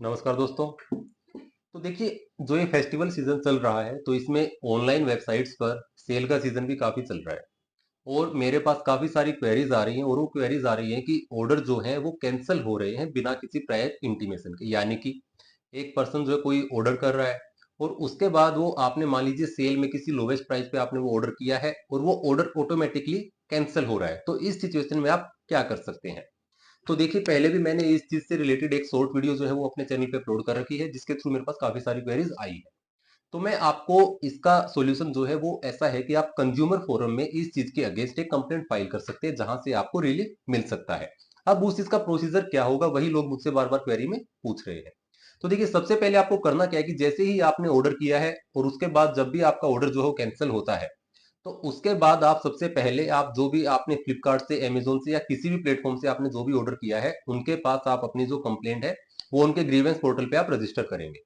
नमस्कार दोस्तों। तो देखिए, जो ये फेस्टिवल सीजन चल रहा है तो इसमें ऑनलाइन वेबसाइट्स पर सेल का सीजन भी काफी चल रहा है। और मेरे पास काफी सारी क्वेरीज आ रही हैं और वो क्वेरीज आ रही हैं कि ऑर्डर जो है वो कैंसिल हो रहे हैं बिना किसी प्रायर इंटीमेशन के। यानी कि एक पर्सन जो है कोई ऑर्डर कर रहा है और उसके बाद वो आपने मान लीजिए सेल में किसी लोवेस्ट प्राइस पे आपने वो ऑर्डर किया है और वो ऑर्डर ऑटोमेटिकली कैंसिल हो रहा है। तो इस सिचुएशन में आप क्या कर सकते हैं? तो देखिए, पहले भी मैंने इस चीज से रिलेटेड एक शॉर्ट वीडियो जो है वो अपने चैनल पे अपलोड कर रखी है, जिसके थ्रू मेरे पास काफी सारी क्वेरीज आई है। तो मैं आपको इसका सॉल्यूशन जो है वो ऐसा है कि आप कंज्यूमर फोरम में इस चीज के अगेंस्ट एक कंप्लेंट फाइल कर सकते हैं, जहां से आपको रिलीफ मिल सकता है। अब उस चीज का प्रोसीजर क्या होगा, वही लोग मुझसे बार बार क्वेरी में पूछ रहे हैं। तो देखिए, सबसे पहले आपको करना क्या है कि जैसे ही आपने ऑर्डर किया है और उसके बाद जब भी आपका ऑर्डर जो है कैंसिल होता है, तो उसके बाद आप सबसे पहले आप जो भी आपने फ्लिपकार्ट से, अमेजोन से या किसी भी प्लेटफॉर्म से आपने जो भी ऑर्डर किया है, उनके पास आप अपनी जो कंप्लेंट है वो उनके ग्रीवेंस पोर्टल पे आप रजिस्टर करेंगे।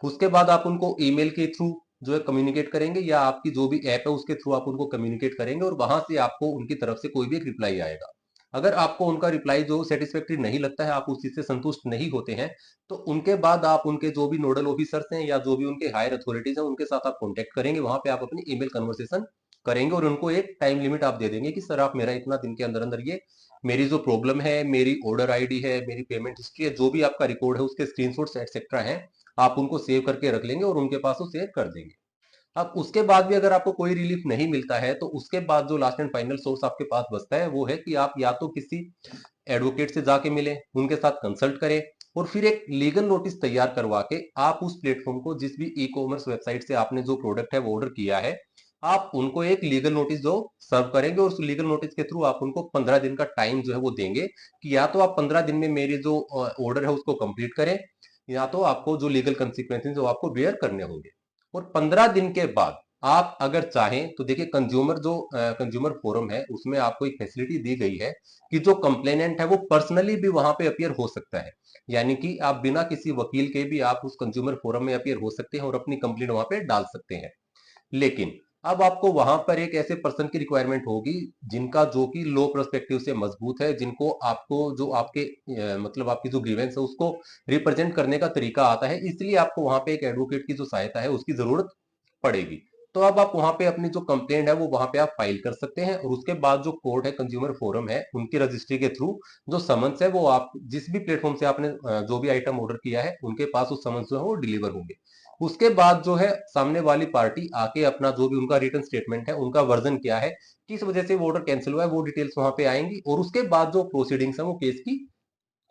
उसके बाद आप उनको ईमेल के थ्रू जो है कम्युनिकेट करेंगे, या आपकी जो भी ऐप है उसके थ्रू आप उनको कम्युनिकेट करेंगे, और वहां से आपको उनकी तरफ से कोई भी एक रिप्लाई आएगा। अगर आपको उनका रिप्लाई जो सेटिस्फैक्टरी नहीं लगता है, आप उस चीज से संतुष्ट नहीं होते हैं, तो उनके बाद आप उनके जो भी नोडल ऑफिसर्स हैं या जो भी उनके हायर अथॉरिटीज हैं उनके साथ आप कॉन्टेक्ट करेंगे। वहां पे आप अपनी ईमेल कन्वर्सेशन करेंगे और उनको एक टाइम लिमिट आप दे देंगे कि सर, आप मेरा इतना दिन के अंदर अंदर ये मेरी जो प्रॉब्लम है, मेरी ऑर्डर आईडी है, मेरी पेमेंट हिस्ट्री है, जो भी आपका रिकॉर्ड है उसके स्क्रीनशॉट्स एक्सेट्रा हैं, आप उनको सेव करके रख लेंगे और उनके पास वो शेयर कर देंगे। अब उसके बाद भी अगर आपको कोई रिलीफ नहीं मिलता है, तो उसके बाद जो लास्ट एंड फाइनल सोर्स आपके पास बचता है वो है कि आप या तो किसी एडवोकेट से जाके मिलें, उनके साथ कंसल्ट करें, और फिर एक लीगल नोटिस तैयार करवा के आप उस प्लेटफॉर्म को, जिस भी ई कॉमर्स वेबसाइट से आपने जो प्रोडक्ट है वो ऑर्डर किया है, आप उनको एक लीगल नोटिस जो सर्व करेंगे, और उस लीगल नोटिस के थ्रू आप उनको 15 दिन का टाइम जो है वो देंगे कि या तो आप 15 दिन में मेरी जो ऑर्डर है उसको कंप्लीट करें, या तो आपको जो लीगल कंसिक्वेंसेज जो आपको बेयर करने होंगे। और 15 दिन के बाद आप अगर चाहें तो देखिए, कंज्यूमर फोरम है उसमें आपको एक फैसिलिटी दी गई है कि जो कंप्लेनेंट है वो पर्सनली भी वहां पे अपीयर हो सकता है। यानी कि आप बिना किसी वकील के भी आप उस कंज्यूमर फोरम में अपीयर हो सकते हैं और अपनी कंप्लेंट वहां पे डाल सकते हैं। लेकिन अब आपको वहां पर एक ऐसे पर्सन की रिक्वायरमेंट होगी जिनका जो कि लो पर्सपेक्टिव से मजबूत है, जिनको आपको जो आपके मतलब आपकी जो ग्रीवेंस है उसको रिप्रेजेंट करने का तरीका आता है, इसलिए आपको वहां पे एक एडवोकेट की जो सहायता है उसकी जरूरत पड़ेगी। तो अब आप वहां पे अपनी जो कंप्लेंट है वो वहां पे आप फाइल कर सकते हैं, और उसके बाद जो कोर्ट है, कंज्यूमर फोरम है, उनकी रजिस्ट्री के थ्रू जो समन्स है वो आप जिस भी प्लेटफॉर्म से आपने जो भी आइटम ऑर्डर किया है उनके पास उस समन्स जो है वो डिलीवर होंगे। उसके बाद जो है सामने वाली पार्टी आके अपना जो भी उनका रिटर्न स्टेटमेंट है, उनका वर्जन क्या है, किस वजह से वो ऑर्डर कैंसिल हुआ है, वो डिटेल्स वहां पे आएंगी, और उसके बाद जो प्रोसीडिंग्स है वो केस की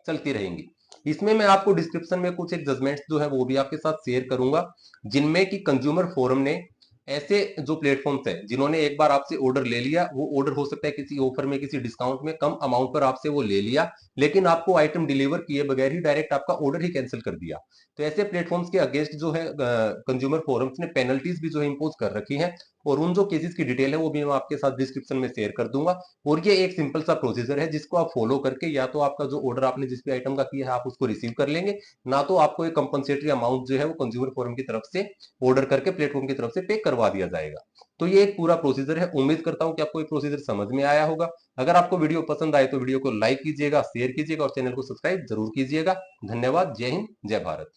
चलती रहेंगी। इसमें मैं आपको डिस्क्रिप्शन में कुछ एक जजमेंट्स जो है वो भी आपके साथ शेयर करूंगा, जिनमें कि कंज्यूमर फोरम ने ऐसे जो प्लेटफॉर्म्स है जिन्होंने एक बार आपसे ऑर्डर ले लिया, वो ऑर्डर हो सकता है किसी ऑफर में, किसी डिस्काउंट में, कम अमाउंट पर आपसे वो ले लिया, लेकिन आपको आइटम डिलीवर किए बगैर ही डायरेक्ट आपका ऑर्डर ही कैंसिल कर दिया। तो ऐसे प्लेटफॉर्म्स के अगेंस्ट जो है कंज्यूमर फोरम्स ने पेनल्टीज भी जो है इम्पोज कर रखी है, और उन जो केसेस की डिटेल है वो भी मैं आपके साथ डिस्क्रिप्शन में शेयर कर दूंगा। और ये एक सिंपल सा प्रोसीजर है जिसको आप फॉलो करके या तो आपका जो ऑर्डर आपने जिस भी आइटम का किया है आप उसको रिसीव कर लेंगे, ना तो आपको एक कंपनसेटरी अमाउंट जो है वो कंज्यूमर फोरम की तरफ से ऑर्डर करके प्लेटफॉर्म की तरफ से पे करवा दिया जाएगा। तो ये एक पूरा प्रोसीजर है। उम्मीद करता हूं कि आपको ये प्रोसीजर समझ में आया होगा। अगर आपको वीडियो पसंद आए तो वीडियो को लाइक कीजिएगा, शेयर कीजिएगा और चैनल को सब्सक्राइब जरूर कीजिएगा। धन्यवाद। जय हिंद, जय भारत।